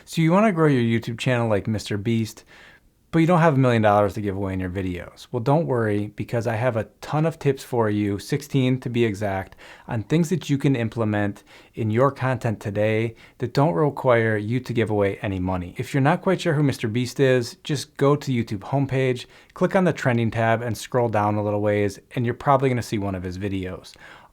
So you want to grow your YouTube channel like MrBeast, but you don't have $1 million to give away in your videos. Well, don't worry, because I have a ton of tips for you, 16 to be exact, on things that you can implement in your content today that don't require you to give away any money. If you're not quite sure who MrBeast is, just go to YouTube homepage, click on the trending tab and scroll down a little ways, and you're probably gonna see one of his videos.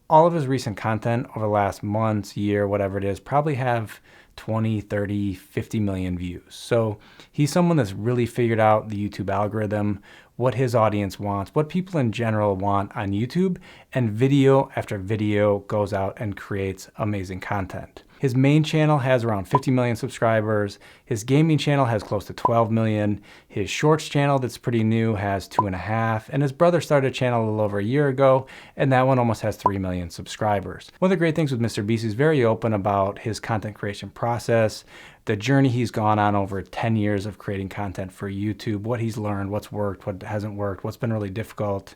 All of his recent content over the last months, year, whatever it is, probably have 20, 30, 50 million views. So he's someone that's really figured out the YouTube algorithm, what his audience wants, what people in general want on YouTube, and video after video goes out and creates amazing content. His main channel has around 50 million subscribers. His gaming channel has close to 12 million. His shorts channel that's pretty new has 2.5. And his brother started a channel a little over a year ago, and that one almost has 3 million subscribers. One of the great things with MrBeast is very open about his content creation process, the journey he's gone on over 10 years of creating content for YouTube, what he's learned, what's worked, what hasn't worked, what's been really difficult.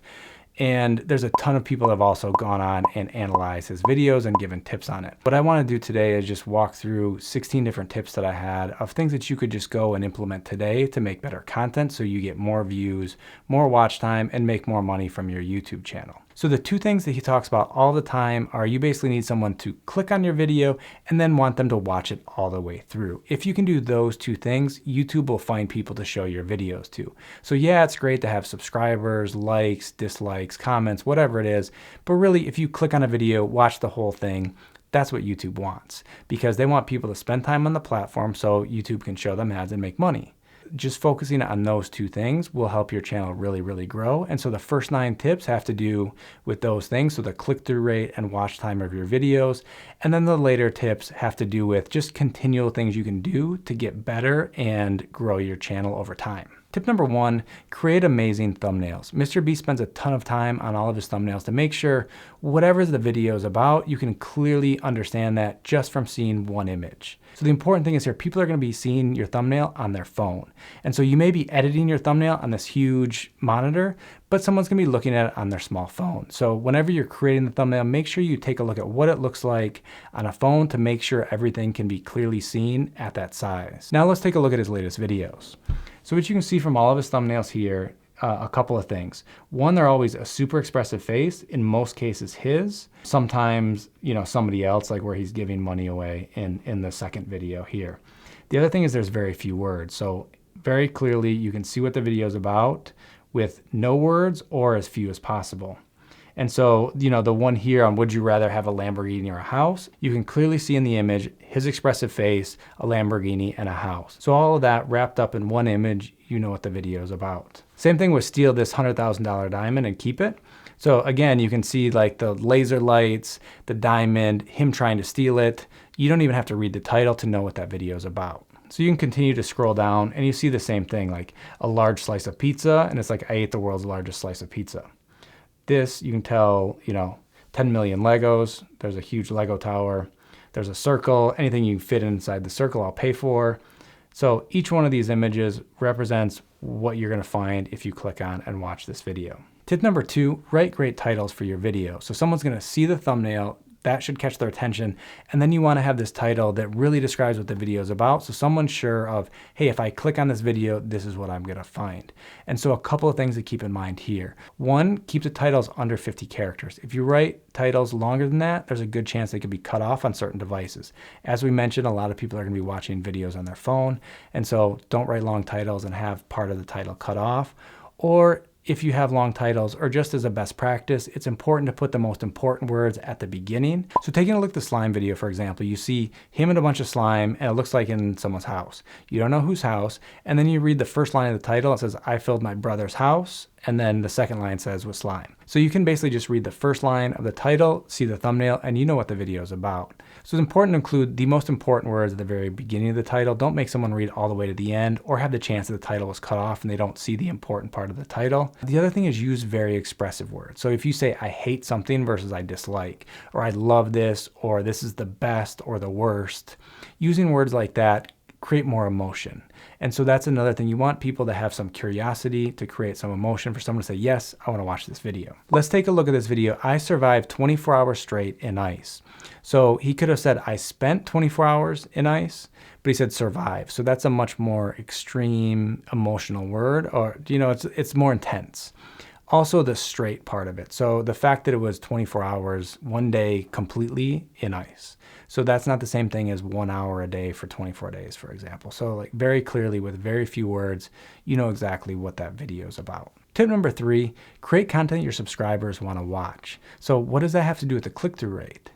And there's a ton of people that have also gone on and analyzed his videos and given tips on it. What I want to do today is just walk through 16 different tips that I had of things that you could just go and implement today to make better content so you get more views, more watch time, and make more money from your YouTube channel. So the two things that he talks about all the time are you basically need someone to click on your video and then want them to watch it all the way through. If you can do those two things, YouTube will find people to show your videos to. So yeah, it's great to have subscribers, likes, dislikes, comments, whatever it is. But really, if you click on a video, watch the whole thing, that's what YouTube wants, because they want people to spend time on the platform so YouTube can show them ads and make money. Just focusing on those two things will help your channel really, really grow. And so the first 9 tips have to do with those things. So the click-through rate and watch time of your videos. And then the later tips have to do with just continual things you can do to get better and grow your channel over time. Tip number 1, create amazing thumbnails. MrBeast spends a ton of time on all of his thumbnails to make sure whatever the video is about, you can clearly understand that just from seeing one image. So the important thing is here, people are going to be seeing your thumbnail on their phone. And so you may be editing your thumbnail on this huge monitor, but someone's going to be looking at it on their small phone. So whenever you're creating the thumbnail, make sure you take a look at what it looks like on a phone to make sure everything can be clearly seen at that size. Now let's take a look at his latest videos. So what you can see from all of his thumbnails here, a couple of things. One, they're always a super expressive face, in most cases his. Sometimes, somebody else, like where he's giving money away in the second video here. The other thing is there's very few words. So very clearly you can see what the video is about with no words or as few as possible. And so, the one here on would you rather have a Lamborghini or a house, you can clearly see in the image his expressive face, a Lamborghini, and a house. So all of that wrapped up in one image, you know what the video is about. Same thing with steal this $100,000 diamond and keep it. So again, you can see like the laser lights, the diamond, him trying to steal it. You don't even have to read the title to know what that video is about. So you can continue to scroll down and you see the same thing, like a large slice of pizza, and it's like, I ate the world's largest slice of pizza. This, you can tell, 10 million Legos. There's a huge Lego tower. There's a circle. Anything you fit inside the circle, I'll pay for. So each one of these images represents what you're going to find if you click on and watch this video. Tip number 2, write great titles for your video. So someone's going to see the thumbnail, that should catch their attention. And then you want to have this title that really describes what the video is about. So someone's sure of, hey, if I click on this video, this is what I'm going to find. And so a couple of things to keep in mind here. 1, keep the titles under 50 characters. If you write titles longer than that, there's a good chance they could be cut off on certain devices. As we mentioned, a lot of people are going to be watching videos on their phone. And so don't write long titles and have part of the title cut off. Or if you have long titles, or just as a best practice, it's important to put the most important words at the beginning. So taking a look at the slime video, for example, you see him and a bunch of slime, and it looks like in someone's house. You don't know whose house, and then you read the first line of the title. It says, I filled my brother's house, and then the second line says with slime. So you can basically just read the first line of the title, see the thumbnail, and you know what the video is about. So it's important to include the most important words at the very beginning of the title. Don't make someone read all the way to the end or have the chance that the title was cut off and they don't see the important part of the title. The other thing is use very expressive words. So if you say I hate something versus I dislike, or I love this, or this is the best or the worst, using words like that create more emotion. And so that's another thing. You want people to have some curiosity, to create some emotion, for someone to say, yes, I want to watch this video. Let's take a look at this video. I survived 24 hours straight in ice. So he could have said, I spent 24 hours in ice, but he said survive. So that's a much more extreme emotional word, or, you know, it's more intense. Also the straight part of it. So the fact that it was 24 hours, one day completely in ice. So that's not the same thing as 1 hour a day for 24 days, for example. So like very clearly with very few words, you know exactly what that video is about. Tip number 3, create content your subscribers want to watch. So what does that have to do with the click-through rate?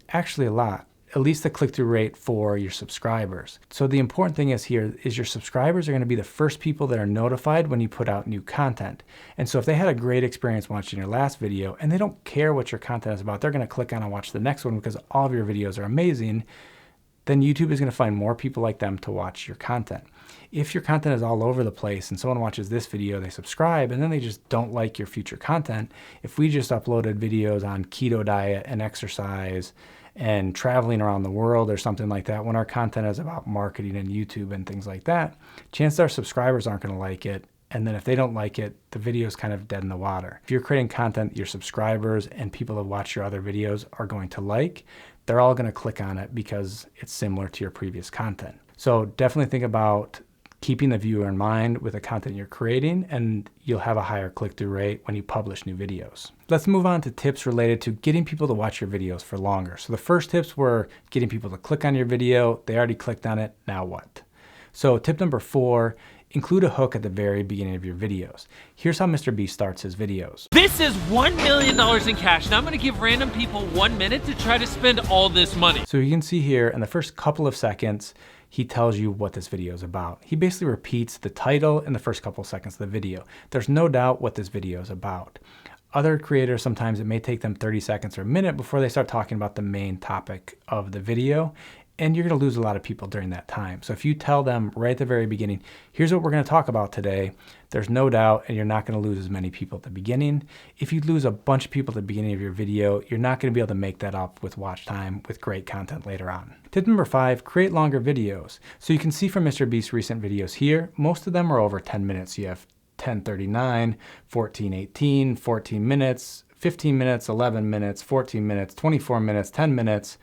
Actually a lot. At least the click-through rate for your subscribers. So the important thing is here is your subscribers are going to be the first people that are notified when you put out new content. And so if they had a great experience watching your last video and they don't care what your content is about, they're going to click on and watch the next one because all of your videos are amazing, then YouTube is going to find more people like them to watch your content. If your content is all over the place and someone watches this video, they subscribe, and then they just don't like your future content, if we just uploaded videos on keto diet and exercise and traveling around the world or something like that, when our content is about marketing and YouTube and things like that, chances our subscribers aren't going to like it. And then if they don't like it, the video is kind of dead in the water. If you're creating content your subscribers and people that watch your other videos are going to like, they're all going to click on it because it's similar to your previous content. So definitely think about keeping the viewer in mind with the content you're creating, and you'll have a higher click-through rate when you publish new videos. Let's move on to tips related to getting people to watch your videos for longer. So the first tips were getting people to click on your video. They already clicked on it. Now what? So tip number 4, include a hook at the very beginning of your videos. Here's how MrBeast starts his videos. This is $1 million in cash. Now I'm gonna give random people 1 minute to try to spend all this money. So you can see here in the first couple of seconds, he tells you what this video is about. He basically repeats the title in the first couple of seconds of the video. There's no doubt what this video is about. Other creators, sometimes it may take them 30 seconds or a minute before they start talking about the main topic of the video. And you're going to lose a lot of people during that time. So if you tell them right at the very beginning, here's what we're going to talk about today, there's no doubt, and you're not going to lose as many people at the beginning. If you lose a bunch of people at the beginning of your video, you're not going to be able to make that up with watch time with great content later on. Tip number 5, create longer videos. So you can see from MrBeast's recent videos here, most of them are over 10 minutes. You have 10:39, 14:18, 14 minutes, 15 minutes, 11 minutes, 14 minutes, 24 minutes, 10 minutes.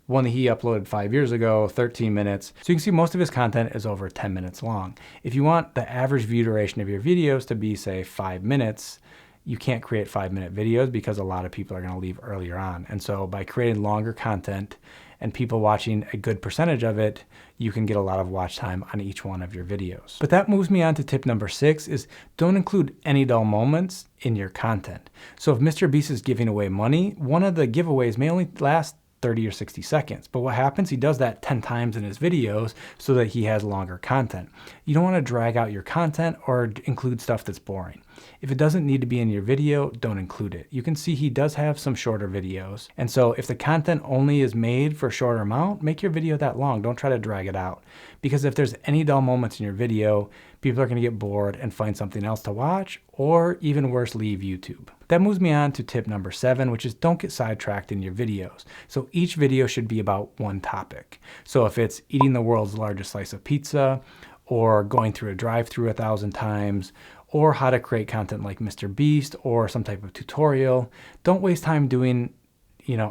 One that he uploaded 5 years ago, 13 minutes. So you can see most of his content is over 10 minutes long. If you want the average view duration of your videos to be, say, 5 minutes, you can't create 5-minute videos because a lot of people are going to leave earlier on. And so by creating longer content and people watching a good percentage of it, you can get a lot of watch time on each one of your videos. But that moves me on to tip number 6 is don't include any dull moments in your content. So if MrBeast is giving away money, one of the giveaways may only last 30 or 60 seconds. But what happens, he does that 10 times in his videos so that he has longer content. You don't want to drag out your content or include stuff that's boring. If it doesn't need to be in your video, don't include it. You can see he does have some shorter videos. And so if the content only is made for a shorter amount, make your video that long. Don't try to drag it out. Because if there's any dull moments in your video, people are going to get bored and find something else to watch, or even worse, leave YouTube. That moves me on to tip number 7, which is don't get sidetracked in your videos. So each video should be about one topic. So if it's eating the world's largest slice of pizza, or going through a drive-through 1,000 times, or how to create content like MrBeast, or some type of tutorial, don't waste time doing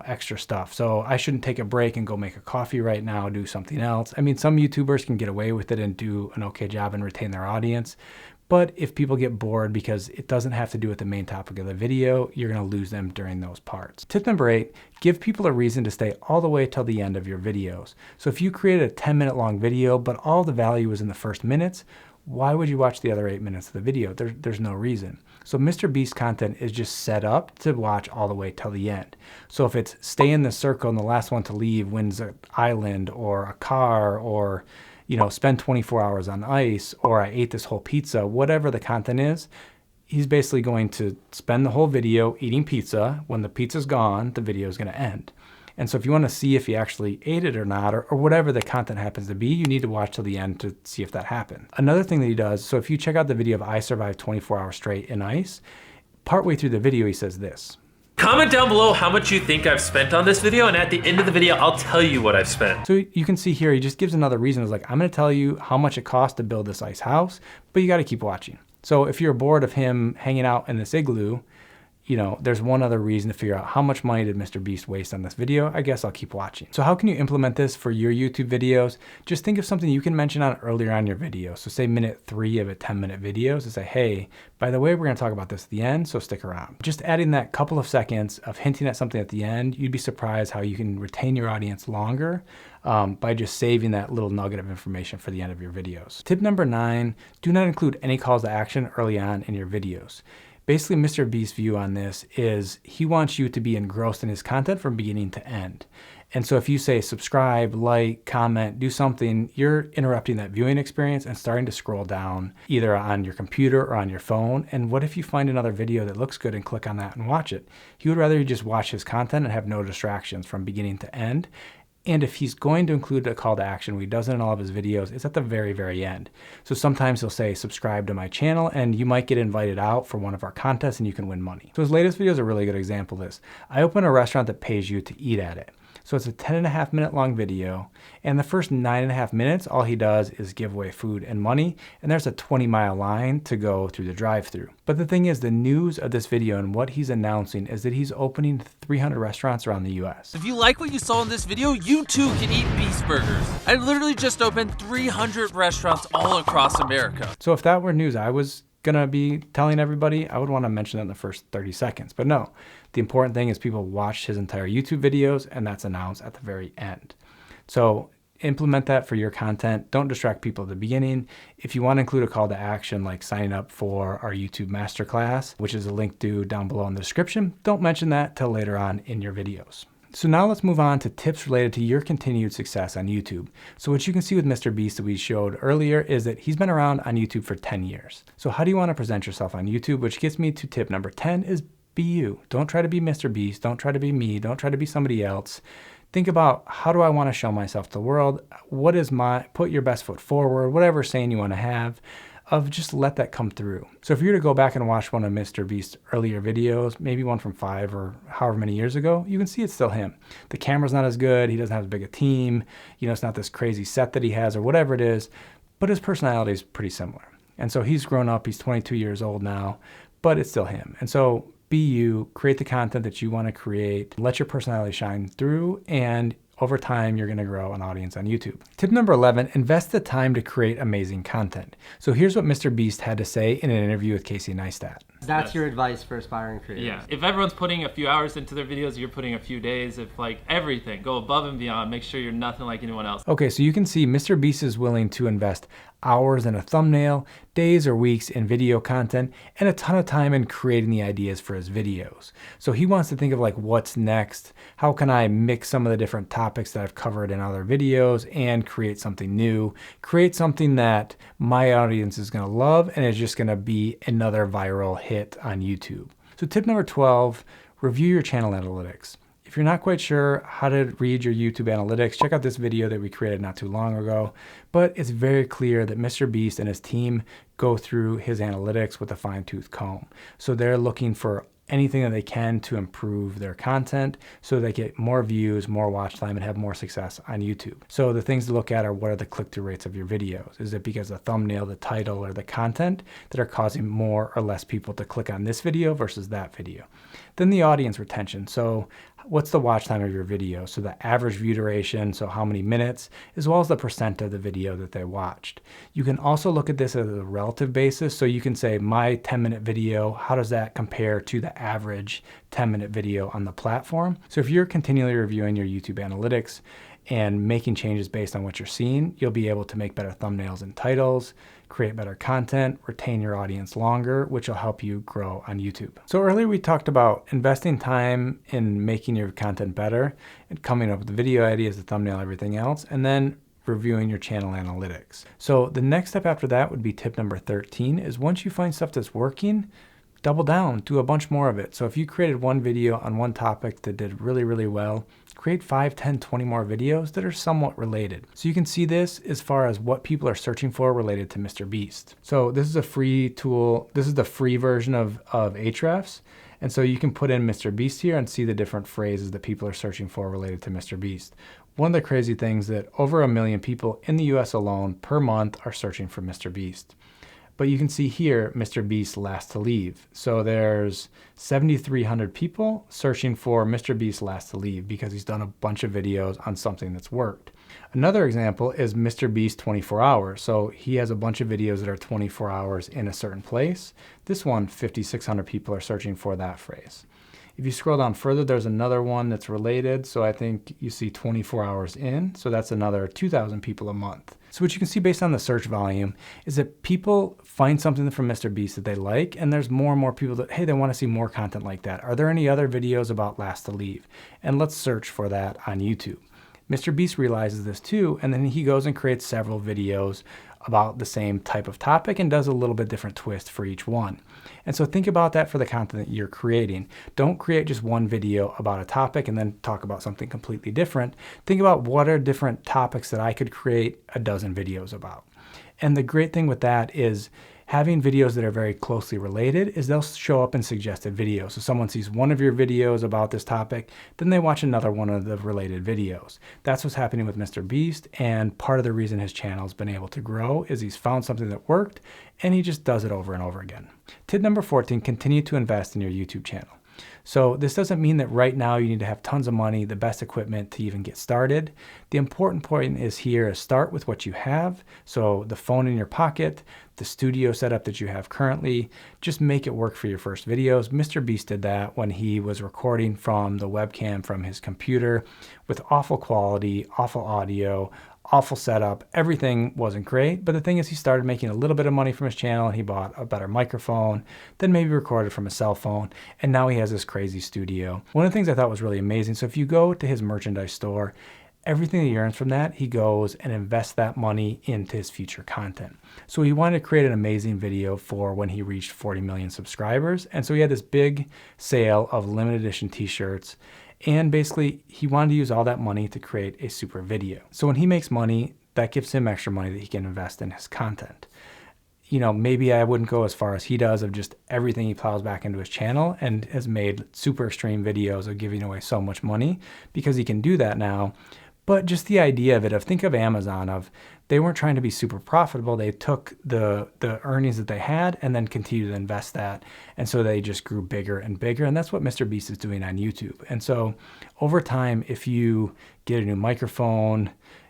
extra stuff. So I shouldn't take a break and go make a coffee right now, do something else. I mean, some YouTubers can get away with it and do an okay job and retain their audience. But if people get bored because it doesn't have to do with the main topic of the video, you're going to lose them during those parts. Tip number 8, give people a reason to stay all the way till the end of your videos. So if you created a 10-minute long video, but all the value is in the first minutes, why would you watch the other 8 minutes of the video? There's no reason. So MrBeast content is just set up to watch all the way till the end. So if it's stay in the circle and the last one to leave wins an island or a car, or spend 24 hours on ice, or I ate this whole pizza, whatever the content is, he's basically going to spend the whole video eating pizza. When the pizza's gone, the video is going to end. And so if you want to see if he actually ate it or not, or whatever the content happens to be, you need to watch till the end to see if that happened. Another thing that he does, so if you check out the video of I survived 24 hours straight in ice, partway through the video he says this. Comment down below how much you think I've spent on this video, and at the end of the video, I'll tell you what I've spent. So you can see here, he just gives another reason. It's like, I'm gonna tell you how much it costs to build this ice house, but you gotta keep watching. So if you're bored of him hanging out in this igloo, you know, there's one other reason to figure out how much money did MrBeast waste on this video. I guess I'll keep watching. So how can you implement this for your YouTube videos? Just think of something you can mention on earlier on your video. So say minute 3 of a 10-minute video to say, hey, by the way, we're gonna talk about this at the end, so stick around. Just adding that couple of seconds of hinting at something at the end, you'd be surprised how you can retain your audience longer by just saving that little nugget of information for the end of your videos. Tip number 9, do not include any calls to action early on in your videos. Basically, MrBeast's view on this is he wants you to be engrossed in his content from beginning to end. And so if you say subscribe, like, comment, do something, you're interrupting that viewing experience and starting to scroll down either on your computer or on your phone. And what if you find another video that looks good and click on that and watch it? He would rather you just watch his content and have no distractions from beginning to end. And if he's going to include a call to action, he does it in all of his videos, it's at the very, very end. So sometimes he'll say, subscribe to my channel, and you might get invited out for one of our contests and you can win money. So his latest video is a really good example of this. I open a restaurant that pays you to eat at it. So it's a 10.5-minute long video, and the first 9.5 minutes, all he does is give away food and money, and there's a 20-mile line to go through the drive-thru. But the thing is, the news of this video and what he's announcing is that he's opening 300 restaurants around the US. If you like what you saw in this video, you too can eat Beast Burgers. I literally just opened 300 restaurants all across America. So if that were news I was gonna be telling everybody, I would want to mention that in the first 30 seconds. But no, the important thing is people watch his entire YouTube videos, and that's announced at the very end. So implement that for your content. Don't distract people at the beginning. If you want to include a call to action like signing up for our YouTube Masterclass, which is a link to down below in the description, don't mention that till later on in your videos. So now let's move on to tips related to your continued success on YouTube. So what you can see with MrBeast that we showed earlier is that he's been around on YouTube for 10 years. So how do you want to present yourself on YouTube? Which gets me to tip number 10 is be you. Don't try to be MrBeast. Don't try to be me. Don't try to be somebody else. Think about, how do I want to show myself to the world? What is put your best foot forward, whatever saying you want to have. Just let that come through. So if you were to go back and watch one of MrBeast's earlier videos, maybe one from 5 or however many years ago, you can see it's still him. The camera's not as good, he doesn't have as big a team, you know, it's not this crazy set that he has or whatever it is, but his personality is pretty similar. And so he's grown up, he's 22 years old now, but it's still him. And so be you, create the content that you want to create, let your personality shine through, and over time, you're gonna grow an audience on YouTube. Tip number 11, invest the time to create amazing content. So here's what MrBeast had to say in an interview with Neistat. That's your advice for aspiring creators. Yeah, if everyone's putting a few hours into their videos, you're putting a few days. If like everything, go above and beyond, make sure you're nothing like anyone else. Okay, so you can see MrBeast is willing to invest hours in a thumbnail, days or weeks in video content, and a ton of time in creating the ideas for his videos. So he wants to think of like, what's next? How can I mix some of the different topics that I've covered in other videos and create something new, create something that my audience is gonna love and is just gonna be another viral hit on YouTube. So tip number 12, review your channel analytics. If you're not quite sure how to read your YouTube analytics, check out this video that we created not too long ago. But it's very clear that MrBeast and his team go through his analytics with a fine-tooth comb. So they're looking for anything that they can to improve their content so they get more views, more watch time, and have more success on YouTube. So the things to look at are, what are the click-through rates of your videos? Is it because the thumbnail, the title, or the content that are causing more or less people to click on this video versus that video? Then the audience retention. So what's the watch time of your video? So the average view duration, so how many minutes, as well as the percent of the video that they watched. You can also look at this as a relative basis. So you can say, my 10-minute video, how does that compare to the average 10-minute video on the platform? So if you're continually reviewing your YouTube analytics and making changes based on what you're seeing, you'll be able to make better thumbnails and titles, create better content, retain your audience longer, which will help you grow on YouTube. So earlier we talked about investing time in making your content better and coming up with the video ideas, the thumbnail, everything else, and then reviewing your channel analytics. So the next step after that would be tip number 13, is once you find stuff that's working, double down, do a bunch more of it. So if you created one video on one topic that did really, really well, create 5, 10, 20 more videos that are somewhat related. So you can see this as far as what people are searching for related to MrBeast. So this is a free tool. This is the free version of Ahrefs. And so you can put in MrBeast here and see the different phrases that people are searching for related to MrBeast. One of the crazy things that over 1 million people in the US alone per month are searching for MrBeast. But you can see here, MrBeast last to leave. So there's 7,300 people searching for MrBeast last to leave because he's done a bunch of videos on something that's worked. Another example is MrBeast 24 hours. So he has a bunch of videos that are 24 hours in a certain place. This one, 5,600 people are searching for that phrase. If you scroll down further, there's another one that's related. So I think you see 24 hours in. So that's another 2,000 people a month. So what you can see based on the search volume is that people find something from MrBeast that they like, and there's more and more people that, hey, they want to see more content like that. Are there any other videos about last to leave? And let's search for that on YouTube. MrBeast realizes this too, and then he goes and creates several videos about the same type of topic and does a little bit different twist for each one. And so think about that for the content that you're creating. Don't create just one video about a topic and then talk about something completely different. Think about what are different topics that I could create a dozen videos about. And the great thing with that is having videos that are very closely related is they'll show up in suggested videos. So someone sees one of your videos about this topic, then they watch another one of the related videos. That's what's happening with MrBeast, and part of the reason his channel's been able to grow is he's found something that worked and he just does it over and over again. Tip number 14, continue to invest in your YouTube channel. So this doesn't mean that right now you need to have tons of money, the best equipment to even get started. The important point is here is start with what you have. So the phone in your pocket, the studio setup that you have currently, just make it work for your first videos. MrBeast did that when he was recording from the webcam from his computer with awful quality, awful audio, awful setup. Everything wasn't great, but the thing is he started making a little bit of money from his channel and he bought a better microphone, then maybe recorded from a cell phone, and now he has this crazy studio. One of the things I thought was really amazing, so if you go to his merchandise store, everything that he earns from that, he goes and invests that money into his future content. So he wanted to create an amazing video for when he reached 40 million subscribers, and so he had this big sale of limited edition t-shirts. And basically, he wanted to use all that money to create a super video. So when he makes money, that gives him extra money that he can invest in his content. You know, maybe I wouldn't go as far as he does of just everything he plows back into his channel and has made super extreme videos of giving away so much money because he can do that now. But just the idea of it, think of Amazon, they weren't trying to be super profitable. They took the earnings that they had and then continued to invest that. And so they just grew bigger and bigger. And that's what MrBeast is doing on YouTube. And so over time, if you get a new microphone,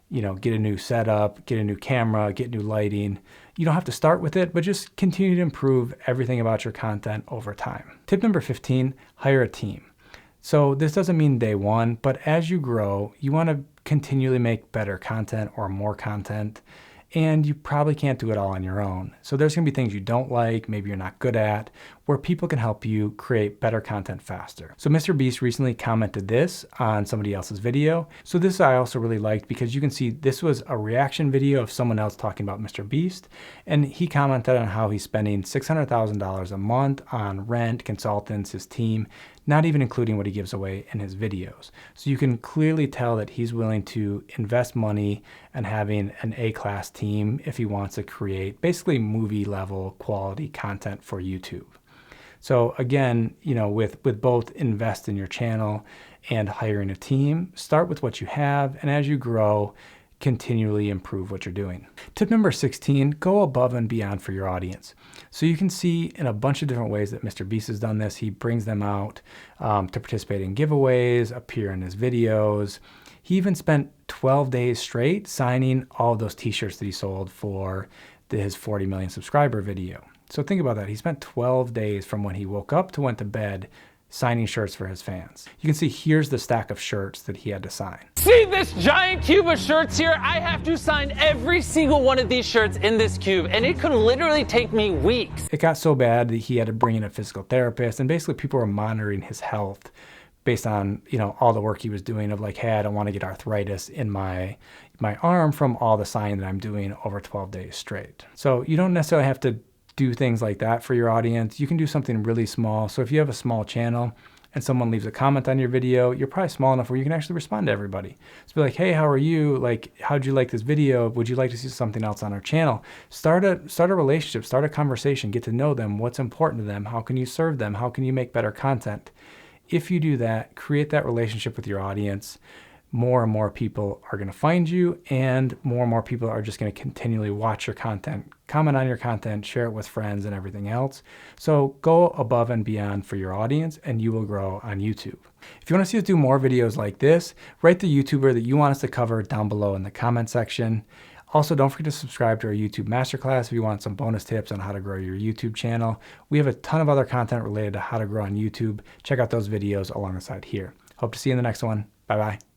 you know, get a new setup, get a new camera, get new lighting, you don't have to start with it, but just continue to improve everything about your content over time. Tip number 15, hire a team. So this doesn't mean day one, but as you grow, you want to continually make better content or more content, and you probably can't do it all on your own. So there's going to be things you don't like, maybe you're not good at, where people can help you create better content faster. So MrBeast recently commented this on somebody else's video. So this I also really liked because you can see this was a reaction video of someone else talking about MrBeast, and he commented on how he's spending $600,000 a month on rent, consultants, his team, not even including what he gives away in his videos. So you can clearly tell that he's willing to invest money and having an A-class team if he wants to create basically movie level quality content for YouTube. So again, you know, with both invest in your channel and hiring a team, start with what you have, and as you grow, continually improve what you're doing. Tip number 16, go above and beyond for your audience. So you can see in a bunch of different ways that MrBeast has done this. He brings them out to participate in giveaways, appear in his videos. He even spent 12 days straight signing all of those t-shirts that he sold for his 40 million subscriber video. So think about that. He spent 12 days from when he woke up to went to bed signing shirts for his fans. You can see here's the stack of shirts that he had to sign. See this giant cube of shirts here? I have to sign every single one of these shirts in this cube, and it could literally take me weeks. It got so bad that he had to bring in a physical therapist, and basically people were monitoring his health based on, you know, all the work he was doing of like, hey, I don't want to get arthritis in my arm from all the signing that I'm doing over 12 days straight. So you don't necessarily have to do things like that for your audience. You can do something really small. So if you have a small channel and someone leaves a comment on your video, you're probably small enough where you can actually respond to everybody. So be like, hey, how are you? Like, how'd you like this video? Would you like to see something else on our channel? Start a relationship, start a conversation, get to know them, what's important to them, how can you serve them, how can you make better content? If you do that, create that relationship with your audience, more and more people are going to find you, and more people are just going to continually watch your content, comment on your content, share it with friends and everything else. So go above and beyond for your audience and you will grow on YouTube. If you want to see us do more videos like this, write the YouTuber that you want us to cover down below in the comment section. Also, don't forget to subscribe to our YouTube Masterclass if you want some bonus tips on how to grow your YouTube channel. We have a ton of other content related to how to grow on YouTube. Check out those videos along the side here. Hope to see you in the next one. Bye-bye.